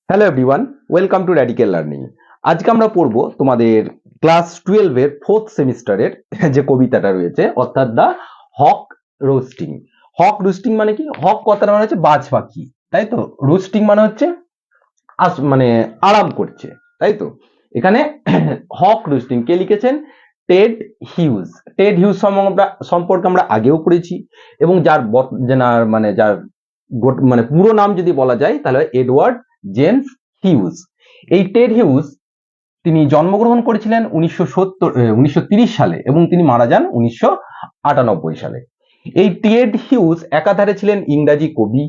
Hello everyone, welcome to radical learning. আজকে আমরা পড়বো তোমাদের ক্লাস 12 এর 4th সেমিস্টারের যে কবিতাটা রয়েছে, অর্থাৎ দা হক রোস্টিং। হক রোস্টিং মানে কি? হক কথাটা মানে হচ্ছে বাজ পাখি, তাই তো। রোস্টিং মানে হচ্ছে মানে আরাম করছে, তাই তো। এখানে হক রোস্টিং কে লিখেছেন? Ted huge. টেড হিউজ সম্পর্কে আমরা আগেও পড়েছি, এবং যার মানে পুরো নাম যদি বলা যায় তাহলে এডওয়ার্ড জেমস হিউজ। এই টেড হিউজ তিনি জন্মগ্রহণ করেছিলেন 1930 সালে এবং তিনি মারা যান 1998 সালে। এই টেড হিউজ একাধারে ছিলেন ইংরাজি কবি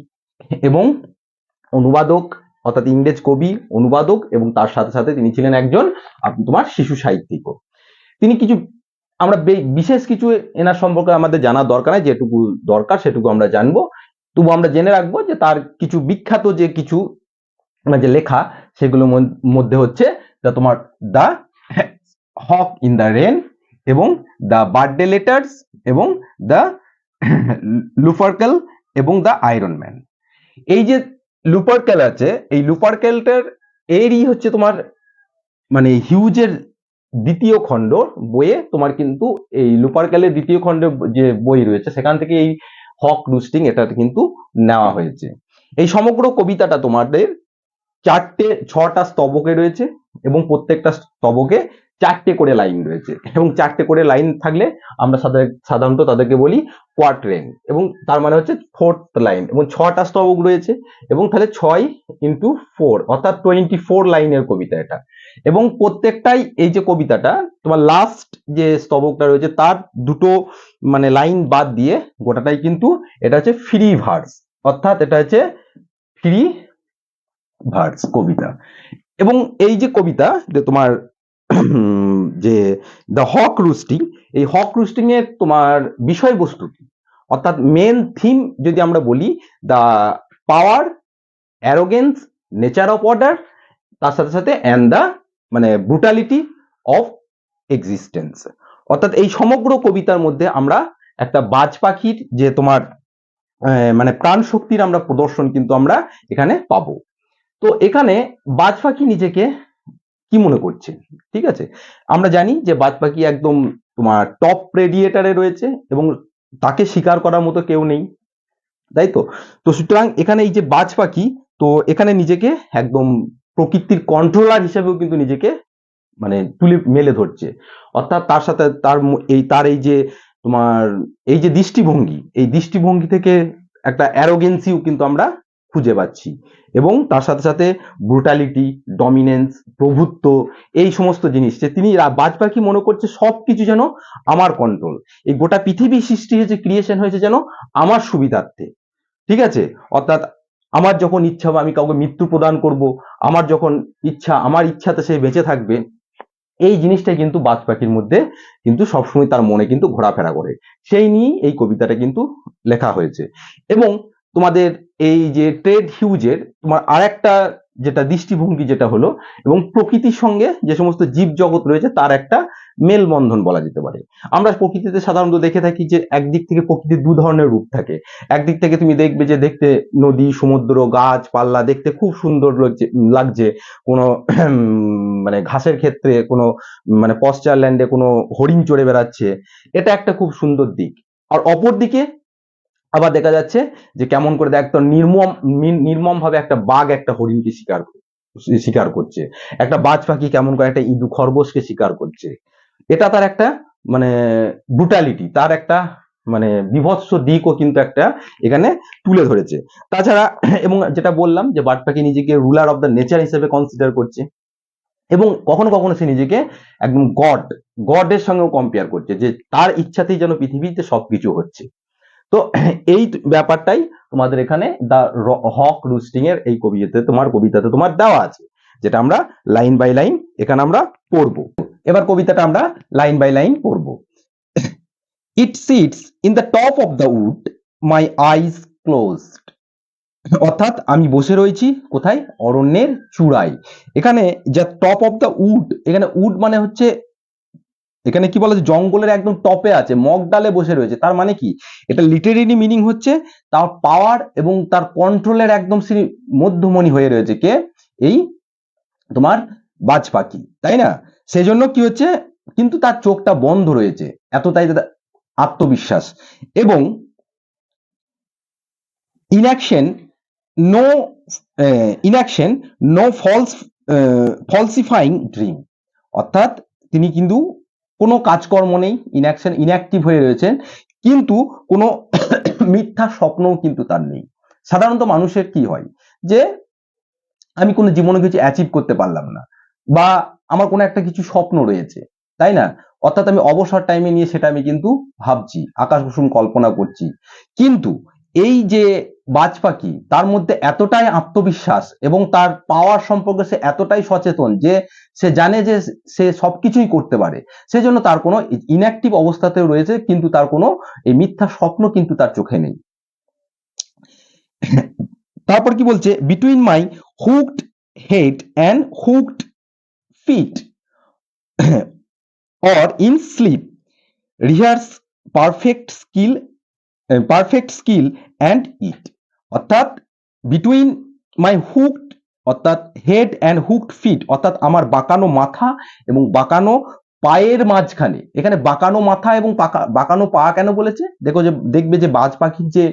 এবং অনুবাদক, অর্থাৎ ইংরেজ কবি, অনুবাদক, এবং তার সাথে সাথে তিনি ছিলেন একজন তোমার শিশু সাহিত্যিকও। তিনি কিছু আমরা বিশেষ কিছু এনার সম্পর্কে আমাদের জানার দরকার নাই, যেটুকু দরকার সেটুকু আমরা জানবো। তবু আমরা জেনে রাখবো যে তার কিছু বিখ্যাত যে কিছু যে লেখা, সেগুলোর মধ্যে হচ্ছে তোমার the hawk in the rain এবং দ্য বার্থডে লেটার্স এবং দ্য লুপারকেল এবং দ্য আয়রন ম্যান। এই যে লুপারকেল আছে, এই লুপারকেলটার এরই হচ্ছে তোমার মানে হিউজের দ্বিতীয় খণ্ড বইয়ে তোমার কিন্তু এই লুপারকেলের দ্বিতীয় খণ্ডের যে বই রয়েছে সেখান থেকে এই হক রুস্টিং এটা কিন্তু নেওয়া হয়েছে। এই সমগ্র কবিতাটা তোমাদের 6টা স্তবকে রয়েছে এবং প্রত্যেকটা স্তবকে 4টে করে লাইন রয়েছে, এবং 4টে করে লাইন থাকলে আমরা সাধারণত তাদেরকে বলি কোয়াট্রেন, এবং তার মানে হচ্ছে 4th লাইন, এবং 6টা স্তবক রয়েছে এবং তাহলে 6 × 4 অর্থাৎ 24 লাইনের কবিতা এটা। এবং প্রত্যেকটাই এই যে কবিতাটা তোমার লাস্ট যে স্তবকটা রয়েছে তার দুটো মানে লাইন বাদ দিয়ে গোটাটাই কিন্তু এটা হচ্ছে ফ্রি ভার্স, অর্থাৎ এটা হচ্ছে ফ্রি ভার্স কবিতা। এবং এই যে কবিতা যে তোমার যে দ্য হক রুস্টিং, এই হক রুস্টিং এর তোমার বিষয়বস্তু কি, অর্থাৎ মেন থিম যদি আমরা বলি, the power, arrogance, nature of order, তার সাথে সাথে অ্যান্ড দ্য মানে ব্রুটালিটি অফ এক্সিস্টেন্স। অর্থাৎ এই সমগ্র কবিতার মধ্যে আমরা একটা বাজ পাখির যে তোমার মানে প্রাণ শক্তির আমরা প্রদর্শন কিন্তু আমরা এখানে পাবো। তো এখানে বাজ পাখি নিজেকে কি মনে করছে? ঠিক আছে, আমরা জানি যে বাজ পাখি একদম তোমার টপ প্রেডিয়েটারে রয়েছে এবং তাকে শিকার করার মতো কেউ নেই, তাই তো। তো সুতরাং এখানে এই যে বাজ পাখি, তো এখানে নিজেকে একদম প্রকৃতির কন্ট্রোলার হিসেবেও কিন্তু নিজেকে মানে তুলে মেলে ধরছে। অর্থাৎ তার সাথে তার এই যে তোমার এই যে দৃষ্টিভঙ্গি, এই দৃষ্টিভঙ্গি থেকে একটা অ্যারোগেন্সিও কিন্তু আমরা খুঁজে পাচ্ছি, এবং তার সাথে সাথে ব্রুটালিটি, ডমিনেন্স, প্রভুত্ব, এই সমস্ত জিনিস যে তিনি বাজ পাখি মনে করছে সবকিছু যেন আমার কন্ট্রোল, এই গোটা পৃথিবী সৃষ্টি হয়েছে, ক্রিয়েশন হয়েছে যেন আমার সুবিধার্থে। ঠিক আছে, অর্থাৎ আমার যখন ইচ্ছা হবে আমি কাউকে মৃত্যু প্রদান করব, আমার যখন ইচ্ছা আমার ইচ্ছাতে সে বেঁচে থাকবে। এই জিনিসটাই কিন্তু বাজ পাখির মধ্যে কিন্তু সবসময় তার মনে কিন্তু ঘোরাফেরা করে, সেই নিয়েই এই কবিতাটা কিন্তু লেখা হয়েছে। এবং তোমাদের এই যে টেড হিউজের তোমার আরেকটা যেটা দৃষ্টিভঙ্গি যেটা হলো, এবং প্রকৃতির সঙ্গে যে সমস্ত জীব জগৎ রয়েছে তার একটা মেলবন্ধন বলা যেতে পারে। আমরা প্রকৃতিতে সাধারণত দেখে থাকি যে একদিক থেকে প্রকৃতির দু ধরনের রূপ থাকে। একদিক থেকে তুমি দেখবে যে দেখতে নদী, সমুদ্র, গাছপালা দেখতে খুব সুন্দর লাগছে, কোনো মানে ঘাসের ক্ষেত্রে কোনো মানে পশ্চার ল্যান্ডে কোনো হরিণ চড়ে বেড়াচ্ছে, এটা একটা খুব সুন্দর দিক। আর অপর দিকে আবার দেখা যাচ্ছে যে কেমন করে একদম নির্মম ভাবে একটা বাঘ একটা হরিণকে শিকার করছে, একটা বাজ পাখি কেমন করে একটা ইঁদু খরগোশকে শিকার করছে। এটা তার একটা মানে ব্রুটালিটি, তার একটা মানে বিভৎস দিকও কিন্তু একটা এখানে তুলে ধরেছে। তাছাড়া এবং যেটা বললাম যে বার্ড পাখি নিজেকে রুলার অফ দ্য নেচার হিসেবে কনসিডার করছে, এবং কখনো কখনো সে নিজেকে একদম গডের সঙ্গেও কম্পেয়ার করছে, যে তার ইচ্ছাতেই যেন পৃথিবীতে সবকিছু হচ্ছে। তো এই ব্যাপারটাই তোমাদের এখানে দ্য হক রুস্টিং এর এই কবিতাতে তোমার দেওয়া আছে, যেটা আমরা লাইন বাই লাইন এখানে আমরা পড়বো। এবার কবিতাটা আমরা লাইন বাই লাইন পড়বো। It sits in the top of the wood, my eyes closed. অর্থাৎ আমি বসে রয়েছি কোথায়? অরণ্যের চূড়ায়। এখানে যা টপ অফ দ্য উড, এখানে উড মানে হচ্ছে এখানে কি বলা যায়, জঙ্গলের একদম টপে আছে, মগ ডালে বসে রয়েছে। তার মানে কি, এটা লিটারেলি মিনিং হচ্ছে তার পাওয়ার এবং তার কন্ট্রোলের একদম মধ্যমণি হয়ে রয়েছে কে? এই তোমার বাজ পাখি, তাই না? সেই জন্য কি হচ্ছে, কিন্তু তার চোখটা বন্ধ রয়েছে, এতটাই আত্মবিশ্বাস। এবং inaction no inaction no falsifying dream, অর্থাৎ তিনি কিন্তু কোনো কাজকর্ম নেই, ইনঅ্যাক্টিভ হয়ে রয়েছেন, কিন্তু কোনো মিথ্যা স্বপ্নও কিন্তু তার নেই। সাধারণত মানুষের কি হয় যে আমি কোনো জীবনে কিছু অ্যাচিভ করতে পারলাম না, বা আমার কোনো একটা কিছু স্বপ্ন রয়েছে, তাই না? অর্থাৎ আমি অবসর টাইমে নিয়ে সেটা আমি কিন্তু ভাবছি, আকাশ কুসুম কল্পনা করছি, কিন্তু এই যে বাজ পাখি, তার মধ্যে এতটাই আত্মবিশ্বাস এবং তার পাওয়ার সম্পর্কে সে এতটাই সচেতন যে সে জানে যে সে সবকিছুই করতে পারে, সেজন্য তার কোনো ইনঅ্যাক্টিভ অবস্থাতেও রয়েছে, কিন্তু তার কোনো এই মিথ্যা স্বপ্ন কিন্তু তার চোখে নেই। তারপর কি বলছে, between my hooked head and hooked feet or in sleep rehearse perfect skill and eat, অর্থাৎ বিটুইন মাই হুকড, অর্থাৎ হেড অ্যান্ড হুকড ফিট, অর্থাৎ আমার বাঁকানো মাথা এবং বাঁকানো পায়ের মাঝখানে, এখানে বাঁকানো মাথা এবং বাঁকানো পা কেন বলেছে, দেখবে যে বাজ পাখির যে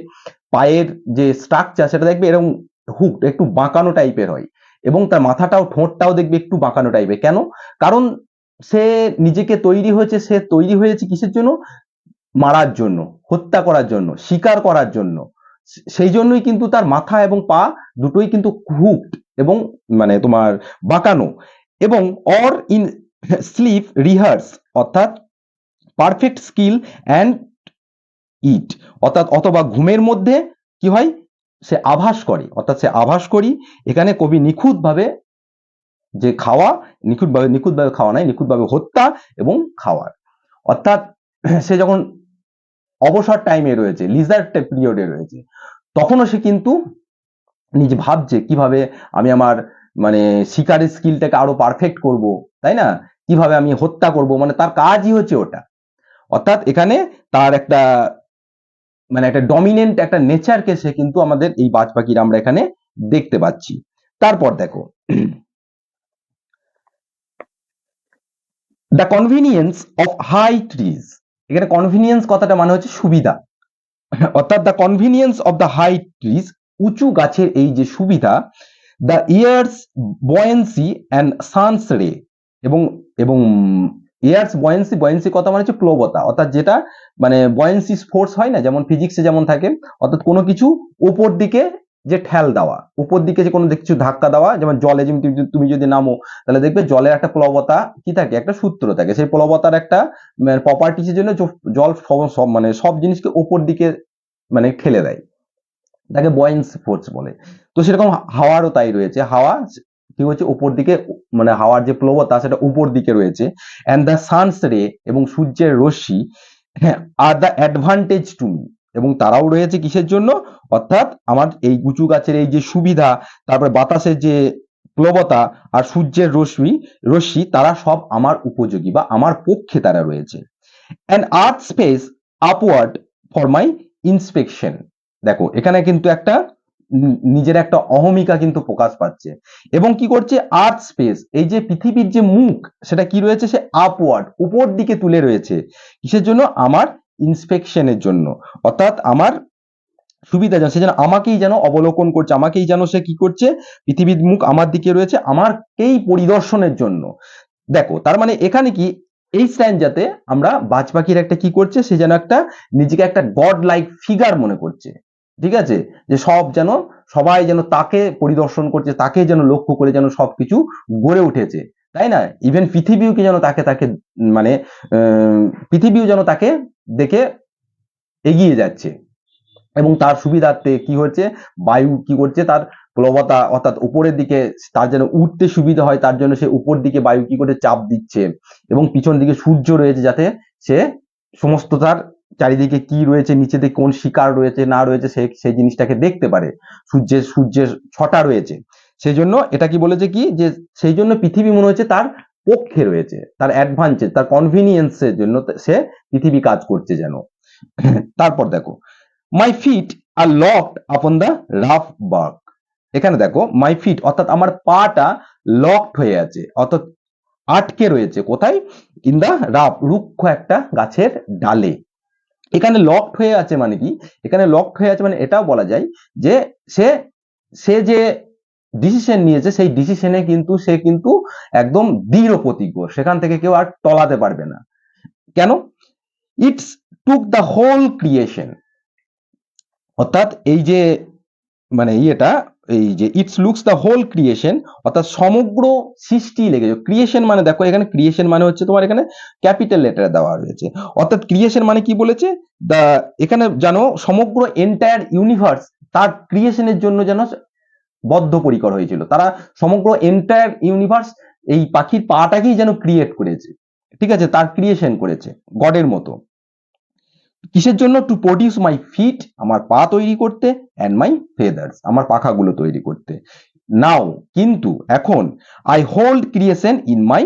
পায়ের যে স্ট্রাকচার সেটা দেখবে এরকম হুকড, একটু বাঁকানো টাইপের হয়, এবং তার মাথাটাও ঠোঁটটাও দেখবে একটু বাঁকানো টাইপের। কেন? কারণ সে নিজেকে তৈরি হয়েছে কিসের জন্য? মারার জন্য, হত্যা করার জন্য, শিকার করার জন্য। সেই জন্যই কিন্তু তার মাথা এবং পা দুটোই কিন্তু হুকড এবং মানে তোমার বাঁকানো। এবং অর ইন স্লিপ রিহার্স, অর্থাৎ পারফেক্ট স্কিল অ্যান্ড ইট, অর্থাৎ অথবা ঘুমের মধ্যে কি হয়, সে আভাস করে, অর্থাৎ সে আভাস করি। এখানে কবি নিখুঁতভাবে যে খাওয়া, নিখুঁতভাবে খাওয়া নয়, নিখুঁতভাবে হত্যা এবং খাওয়ার, অর্থাৎ সে যখন অবসর টাইমে রয়েছে, লিজার পিরিয়ডে রয়েছে, তখনও সে কিন্তু নিজে ভাবছে কিভাবে আমি আমার মানে শিকারের স্কিলটাকে আরো পারফেক্ট করব, তাই না? কিভাবে আমি হত্যা করব, মানে তার কাজই হচ্ছে ওটা। অর্থাৎ এখানে তার একটা মানে একটা ডমিনেন্ট একটা নেচারকে সে কিন্তু আমাদের এই বাজ পাখির আমরা এখানে দেখতে পাচ্ছি। তারপর দেখো, the convenience of high trees, এখানে কনভিনিয়েন্স কথাটা মানে হচ্ছে সুবিধা, অর্থাৎ the convenience of the high trees, উঁচু গাছের এই যে সুবিধা, the years buoyancy and sun's ray, এবং এবং ইয়ার্স বয়েন্সি কথা মানে হচ্ছে প্লবতা, অর্থাৎ যেটা মানে বয়েন্সি ফোর্স হয় না, যেমন ফিজিক্সে যেমন থাকে, অর্থাৎ কোনো কিছু উপর দিকে যে ঠেল দেওয়া, উপর দিকে যে কোনো কিছু ধাক্কা দেওয়া, যেমন জলে যেমন তুমি যদি নামো তাহলে দেখবে জলের একটা প্লবতা কি থাকে, একটা সূত্র থাকে, সেই প্লবতার একটা প্রপার্টিসের জন্য জল মানে সব জিনিসকে উপর দিকে মানে ঠেলে দেয়, তাকে বয়েন্সি ফোর্স বলে। তো সেরকম হাওয়ারও তাই রয়েছে, হাওয়া কি হচ্ছে উপর দিকে, মানে হাওয়ার যে প্লবতা সেটা উপর দিকে রয়েছে। অ্যান্ড দ্য সানস রে, এবং সূর্যের রশ্মি, হ্যাঁ, are the advantage to me, এবং তারাও রয়েছে কিসের জন্য, অর্থাৎ আমার এই উঁচু গাছের এই যে সুবিধা, তারপরে বাতাসের যে প্লবতা আর সূর্যের রশ্মি তারা সব আমার উপযোগী বা আমার পক্ষে তারা রয়েছে। And earth space upward for my inspection, দেখো এখানে কিন্তু একটা নিজের একটা অহমিকা কিন্তু প্রকাশ পাচ্ছে, এবং কি করছে, আর্থ স্পেস, এই যে পৃথিবীর যে মুখ সেটা কি রয়েছে, সে আপওয়ার্ড উপর দিকে তুলে রয়েছে, কিসের জন্য, আমার ইন্সপেকশনের জন্য, অর্থাৎ আমার সুবিধা যেন, সে যেন আমাকেই যেন অবলোকন করছে, আমাকেই যেন সে কি করছে, পৃথিবীর মুখ আমার দিকে রয়েছে আমারকেই পরিদর্শনের জন্য। দেখো তার মানে এখানে কি, এই স্ট্যান্ডাতে আমরা বাজ পাখির একটা কি করছে, সে যেন একটা নিজেকে একটা গড লাইক ফিগার মনে করছে, ঠিক আছে, যে সবাই যেন তাকে পরিদর্শন করছে, তাকে যেন লক্ষ্য করে যেন সবকিছু গড়ে উঠেছে, তাই না? ইভেন পৃথিবীও কি যেন তাকে মানে পৃথিবীও যেন তাকে দেখে এগিয়ে যাচ্ছে, এবং তার সুবিধার্থে কি হচ্ছে, বায়ু কি করছে, তার প্লবতা অর্থাৎ উপরের দিকে তার যেন উঠতে সুবিধা হয়, তার জন্য সে উপর দিকে বায়ু কি করে চাপ দিচ্ছে, এবং পিছন দিকে সূর্য রয়েছে যাতে সে সমস্ত তার চারিদিকে কি রয়েছে, নিচে দিকে কোন শিকার রয়েছে না রয়েছে সে সেই জিনিসটাকে দেখতে পারে, সূর্যের ছটা রয়েছে, সেই জন্য এটা কি বলেছে কি, যে সেই জন্য পৃথিবী মনে হচ্ছে তার পক্ষে রয়েছে, তার অ্যাডভান্টেজ, তার কনভিনিয়েন্সের জন্য সে পৃথিবী কাজ করছে যেন। তারপর দেখো, my feet are locked upon the rough bark, এখানে দেখো মাই ফিট অর্থাৎ আমার পাটা লকড হয়ে আছে, অর্থাৎ আটকে রয়েছে কোথায়, ইন দা রাফ, রুক্ষ একটা গাছের ডালে। এখানে লকড হয়ে আছে মানে কি, এখানে লকড হয়ে আছে মানে এটাও বলা যায় যে সে সে যে ডিসিশন নিয়েছে সেই ডিসিশনে কিন্তু সে কিন্তু একদম দৃঢ় প্রতিজ্ঞ, সেখান থেকে কেউ আর টলাতে পারবে না। কেন? It's took the whole creation, অর্থাৎ এই যে মানে ইয়েটা, এই যে it's looks the whole creation, অর্থাৎ সমগ্র সৃষ্টি লেগেছে। ক্রিয়েশন মানে দেখো এখানে ক্রিয়েশন মানে হচ্ছে তোমার এখানে ক্যাপিটাল লেটার দেওয়া রয়েছে, অর্থাৎ ক্রিয়েশন মানে কি বলেছে, দা এখানে জানো সমগ্র এন্টায়ার ইউনিভার্স তার ক্রিয়েশনের জন্য যেন বদ্ধপরিকর হয়েছিল। তারা সমগ্র এন্টায়ার ইউনিভার্স এই পাখির পাটাকেই যেন ক্রিয়েট করেছে, ঠিক আছে, তার ক্রিয়েশন করেছে গডের মতো। কিসের জন্য? টু প্রডিউস মাই ফিট, আমার পা তৈরি করতে, অ্যান্ড মাই ফেদার্স, আমার পাখাগুলো তৈরি করতে। নাও, কিন্তু এখন, I hold creation in my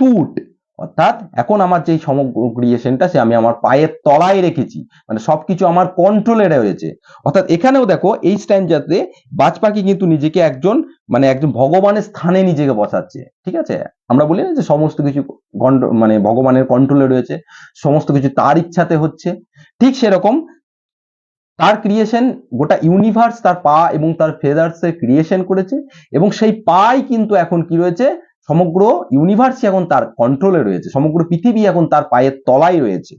foot, অর্থাৎ এখন আমার যে সমগ্র ক্রিয়েশনটা সে আমি আমার পায়ের তলায় রেখেছি, মানে সবকিছু আমার কন্ট্রোলে রয়েছে। অর্থাৎ এখানেও দেখো এই স্ট্যান্ডাতে বাজ পাখি কিন্তু নিজেকে একজন মানে একজন ভগবানের স্থানে নিজেকে বসাচ্ছে, ঠিক আছে। আমরা বলি না যে সমস্ত কিছু মানে ভগবানের কন্ট্রোলে রয়েছে, সমস্ত কিছু তার ইচ্ছাতে হচ্ছে, ঠিক সেরকম তার ক্রিয়েশন, গোটা ইউনিভার্স তার পা এবং তার ফেদার্স এর ক্রিয়েশন করেছে, এবং সেই পাই কিন্তু এখন কি রয়েছে, সমগ্র ইউনিভার্সই এখন তার কন্ট্রোলে রয়েছে, সমগ্র পৃথিবী এখন তার পায়ের তলায় রয়েছে।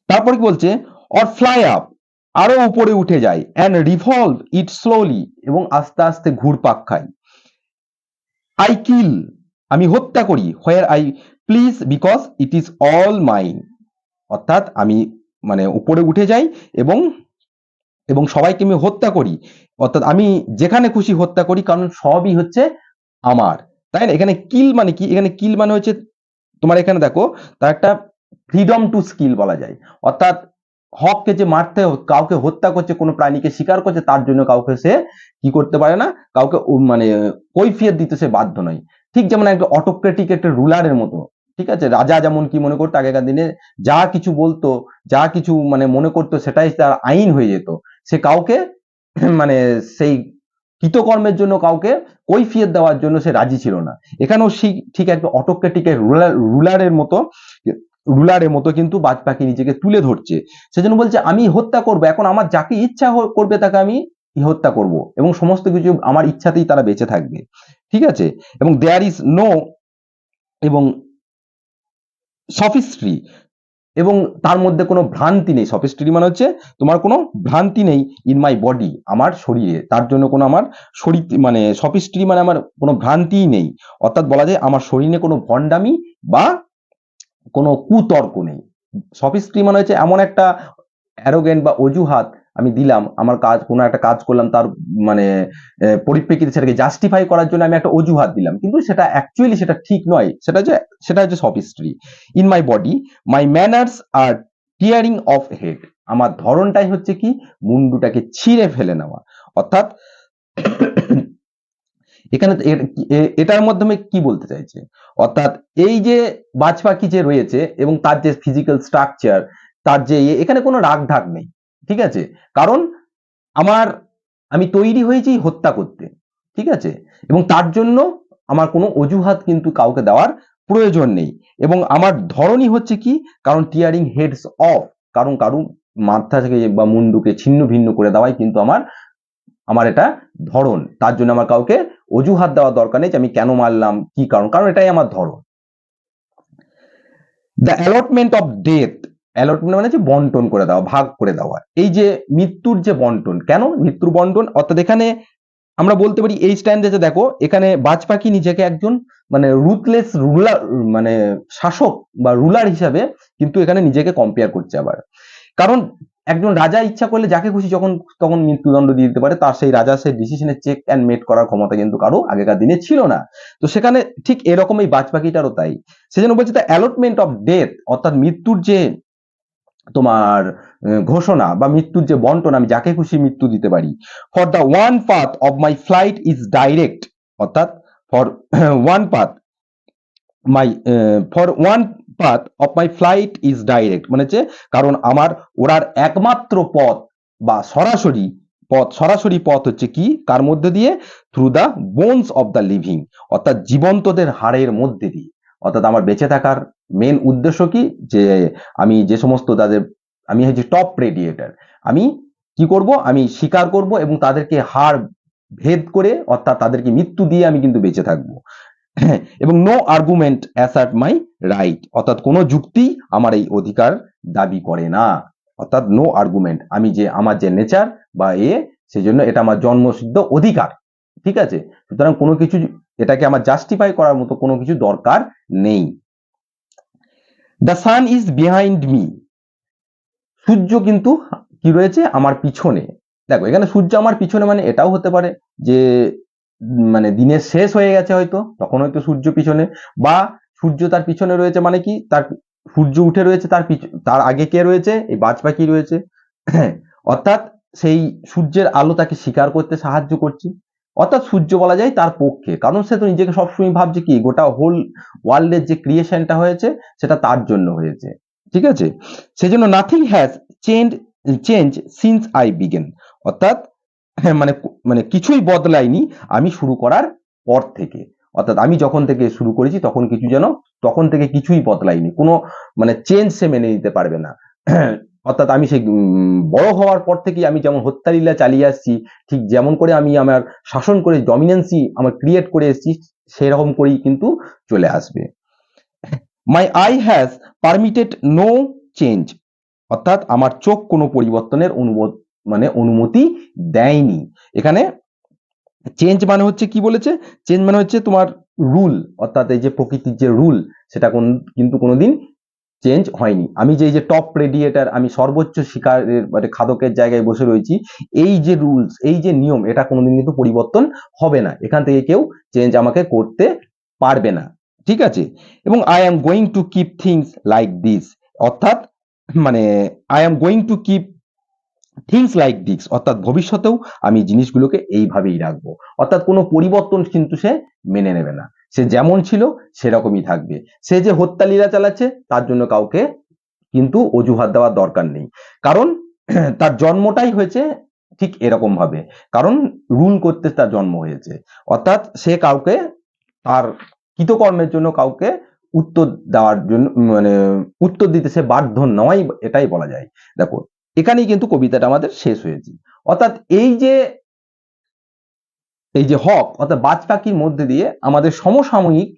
তারপর কি বলছে, অর ফ্লাই আপ, আরো উপরে উঠে যায়, অ্যান্ড রিভলভ ইট স্লোলি, এবং আস্তে আস্তে ঘুরপাক খায়। আই কিল, আমি হত্যা করি, where I please, because it is all mine, অর্থাৎ আমি মানে উপরে উঠে যাই এবং এবং সবাইকে আমি হত্যা করি, অর্থাৎ আমি যেখানে খুশি হত্যা করি, কারণ সবই হচ্ছে আমার, তাই না। এখানে কিল মানে কি, এখানে কিল মানে হচ্ছে তোমার এখানে দেখো তার একটা ফ্রিডম টু স্কিল বলা যায়, অর্থাৎ হককে যে মারতে, কাউকে হত্যা করছে, কোনো প্রাণীকে শিকার করছে, তার জন্য কাউকে সে কি করতে পারে না, কাউকে মানে কৈফিয়ত দিতে সে বাধ্য নয়। ঠিক যেমন একটা অটোক্রেটিক একটা রুলারের মতো, ঠিক আছে, রাজা যেমন কি মনে করতো আগেকার দিনে, যা কিছু বলতো, যা কিছু মানে মনে করতো সেটাই তার আইন হয়ে যেত, সে কাউকে মানে সেই কৃতকর্মের জন্য কাউকে কৈফিয়ত দেওয়ার জন্য সে রাজি ছিল না। এখানেও ঠিক একটা অটোক্রেটিকের রুলারের মতো কিন্তু বাজ পাখি নিজেকে তুলে ধরছে, সেজন্য বলছে আমি হত্যা করব, এখন আমার যাকে ইচ্ছা করবে তাকে আমি হত্যা করব, এবং সমস্ত কিছু আমার ইচ্ছাতেই তারা বেঁচে থাকবে, ঠিক আছে। এবং দেয়ার ইজ নো, এবং সফিস্ট্রি, এবং তার মধ্যে কোনো ভ্রান্তি নেই, সফিস্ট্রি মানে হচ্ছে তোমার কোনো ভ্রান্তি নেই, ইন মাই বডি, আমার শরীরে, তার জন্য কোনো আমার শরীর মানে সফিস্ট্রি মানে আমার কোনো ভ্রান্তিই নেই, অর্থাৎ বলা যায় আমার শরীরে কোনো ভণ্ডামি বা কোনো কুতর্ক নেই। সফিস্ট্রি মানে হচ্ছে এমন একটা অ্যারোগেন্ট বা অজুহাত আমি দিলাম, আমার কাজ, কোনো একটা কাজ করলাম, তার মানে পরিপ্রেক্ষিতে সেটাকে জাস্টিফাই করার জন্য আমি একটা অজুহাত দিলাম, কিন্তু সেটা অ্যাকচুয়ালি সেটা ঠিক নয়, সেটা হচ্ছে sophistry. In my body my manners or tearing of head, আমার ধরনটাই হচ্ছে কি, মুন্ডুটাকে ছিঁড়ে ফেলে নেওয়া, অর্থাৎ এখানে এটার মাধ্যমে কি বলতে চাইছে, অর্থাৎ এই যে বাজ পাখি যে রয়েছে এবং তার যে ফিজিক্যাল স্ট্রাকচার, তার যে এখানে কোনো রাগ ঢাক নেই, ঠিক আছে, কারণ আমার আমি তৈরি হয়েছি হত্যা করতে, ঠিক আছে, এবং তার জন্য আমার কোনো অজুহাত কিন্তু কাউকে দেওয়ার প্রয়োজন নেই, এবং আমার ধরনই হচ্ছে কি, কারণ টিয়ারিং হেডস অফ, কারণ কারণ মাথা থেকে বা মুন্ডুকে ছিন্ন ভিন্ন করে দেওয়াই কিন্তু আমার আমার এটা ধরন, তার জন্য আমার কাউকে অজুহাত দেওয়ার দরকার নেই যে আমি কেন মারলাম, কি কারণ, কারণ এটাই আমার ধরন। The allotment of death, allotment মানে যে বন্টন করে দেওয়া, ভাগ করে দেওয়া, এই যে মৃত্যুর যে বন্টন, কেন মৃত্যুর বন্টন, অর্থাৎ এখানে আমরা বলতে পারি এই স্ট্যান্ডে দেখো এখানে বাজ পাখি নিজেকে একজন মানে রুথলেস রুলার মানে শাসক বা রুলার হিসাবে কিন্তু এখানে নিজেকে কম্পেয়ার করছে আবার, কারণ একজন রাজা ইচ্ছা করলে যাকে খুশি যখন তখন মৃত্যুদণ্ড দিয়ে দিতে পারে, তার সেই রাজা সেই ডিসিশনে চেক অ্যান্ড মেট করার ক্ষমতা কিন্তু কারো আগেকার দিনে ছিল না। তো সেখানে ঠিক এরকম এই বাজ পাখিটারও তাই, সেজন্য বলছে দ্য অ্যালটমেন্ট অফ ডেথ, অর্থাৎ মৃত্যুর যে তোমার ঘোষণা বা মৃত্যুর যে বন্টন, আমি যাকে খুশি মৃত্যু দিতে পারি। For the one path of my flight is direct, অর্থাৎ for one path my for one path of my flight is direct মানে হচ্ছে কারণ আমার ওড়ার একমাত্র পথ বা সরাসরি পথ, সরাসরি পথ হচ্ছে কি কার মধ্যে দিয়ে? Through the bones of the living, অর্থাৎ জীবন্তদের হাড়ের মধ্যে দিয়ে। অর্থাৎ আমার বেঁচে থাকার মেন উদ্দেশ্য কি, যে আমি যে সমস্ত তাদের, আমি হচ্ছে টপ প্রেডিয়েটার, আমি কি করব, আমি শিকার করব এবং তাদেরকে হাড় ভেদ করে, অর্থাৎ তাদেরকে মৃত্যু দিয়ে আমি কিন্তু বেঁচে থাকবো। এবং no argument assert my right, অর্থাৎ কোনো যুক্তি আমার এই অধিকার দাবি করে না। অর্থাৎ নো আর্গুমেন্ট, আমি যে আমার যে নেচার বা সেজন্য এটা আমার জন্মসিদ্ধ অধিকার। ঠিক আছে, সুতরাং কোনো কিছু এটাকে আমার জাস্টিফাই করার মতো কোনো কিছু দরকার নেই। The sun is behind me, সূর্য কিন্তু কি রয়েছে আমার পিছনে। দেখো এখানে সূর্য আমার পিছনে মানে এটাও হতে পারে যে মানে দিনের শেষ হয়ে গেছে হয়তো, তখন হয়তো সূর্য পিছনে, বা সূর্য তার পিছনে রয়েছে মানে কি, তার সূর্য উঠে রয়েছে, তার আগে কে রয়েছে, এই বাজ পাখি রয়েছে। অর্থাৎ সেই সূর্যের আলো তাকে শিকার করতে সাহায্য করছে। অর্থাৎ সূর্য বলা যায় তার পক্ষে, কারণ সে তো নিজেকে সবসময় ভাবছে কি গোটা হোল ওয়ার্ল্ডের যে ক্রিয়েশনটা হয়েছে সেটা তার জন্য হয়েছে। ঠিক আছে, সেজন্য nothing has change since I begin, অর্থাৎ মানে মানে কিছুই বদলায়নি আমি শুরু করার পর থেকে। অর্থাৎ আমি যখন থেকে শুরু করেছি তখন থেকে কিছুই বদলায়নি, কোনো মানে চেঞ্জ সে মেনে নিতে পারবে না। অর্থাৎ আমি সেই বড় হওয়ার পর থেকে আমি যেমন হত্যালীলা চালিয়ে আসছি, ঠিক যেমন করে আমি আমার শাসন করে ডমিনেন্সি আমার ক্রিয়েট করে এসেছি, সেরকম করেই কিন্তু চলে আসবে। My eye has permitted no change, অর্থাৎ আমার চোখ কোনো পরিবর্তনের অনুমতি দেয়নি। এখানে চেঞ্জ মানে হচ্ছে কি বলেছে, চেঞ্জ মানে হচ্ছে তোমার রুল, অর্থাৎ এই যে প্রকৃতির যে রুল সেটা কিন্তু কোনোদিন চেঞ্জ হয়নি। আমি যে এই যে টপ প্রেডিয়েটার, আমি সর্বোচ্চ শিকারের মানে খাদকের জায়গায় বসে রয়েছি, এই যে রুলস, এই যে নিয়ম, এটা কোনোদিন কিন্তু পরিবর্তন হবে না, এখান থেকে কেউ চেঞ্জ আমাকে করতে পারবে না। ঠিক আছে, এবং I am going to keep things like this, অর্থাৎ মানে I am going to keep things like this, অর্থাৎ ভবিষ্যতেও আমি জিনিসগুলোকে এইভাবেই রাখবো। অর্থাৎ কোনো পরিবর্তন কিন্তু সে মেনে নেবে না, সে যেমন ছিল সেরকমই থাকবে। সে যে হত্যালীলা চালাচ্ছে তার জন্য কাউকে কিন্তু অজুহাত দেওয়ার দরকার নেই, কারণ তার জন্মটাই হয়েছে ঠিক এরকম ভাবে, কারণ রুল করতে তার জন্ম হয়েছে। অর্থাৎ সে কাউকে তার কৃতকর্মের জন্য কাউকে উত্তর দেওয়ার জন্য মানে উত্তর দিতে সে বাধ্য নয়, এটাই বলা যায়। দেখো এখানেই কিন্তু কবিতাটা আমাদের শেষ হয়েছে। অর্থাৎ এই যে হক অর্থাৎ বাজ পাখির মধ্যে দিয়ে আমাদের সমসাময়িক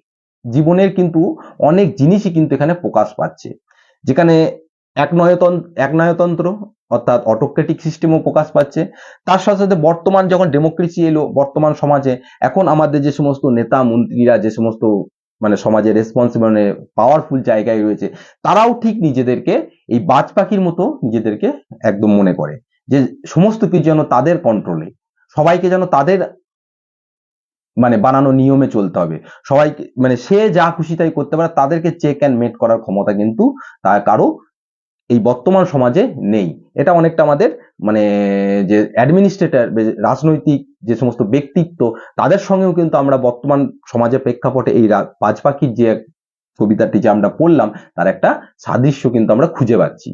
জীবনের কিন্তু অনেক জিনিসই কিন্তু এখানে প্রকাশ পাচ্ছে, যেখানে একনায়তন্ত্র অর্থাৎ অটোক্রেটিক সিস্টেমও প্রকাশ পাচ্ছে। তার সাথে সাথে বর্তমান যখন ডেমোক্রেসি এলো বর্তমান সমাজে, এখন আমাদের যে সমস্ত নেতা মন্ত্রীরা যে সমস্ত মানে সমাজে রেসপন্সিবল মানে পাওয়ারফুল জায়গায় রয়েছে, তারাও ঠিক নিজেদেরকে এই বাজ পাখির মতো নিজেদেরকে একদম মনে করে যে সমস্ত কিছু যেন তাদের কন্ট্রোলে, সবাইকে যেন তাদের মানে বানানো নিয়মে চলতে হবে, সবাইকে মানে সে যা খুশি তাই করতে পারে, তাদেরকে চেক অ্যান্ড মেট করার ক্ষমতা কিন্তু তার কারো এই বর্তমান সমাজে নেই। এটা অনেকটা আমাদের মানে যে অ্যাডমিনিস্ট্রেটর রাজনৈতিক যে সমস্ত ব্যক্তিত্ব তাদের সঙ্গেও কিন্তু আমরা বর্তমান সমাজের প্রেক্ষাপটে এই বাজ পাখির যে কবিতাটি যে আমরা পড়লাম তার একটা সাদৃশ্য কিন্তু আমরা খুঁজে পাচ্ছি।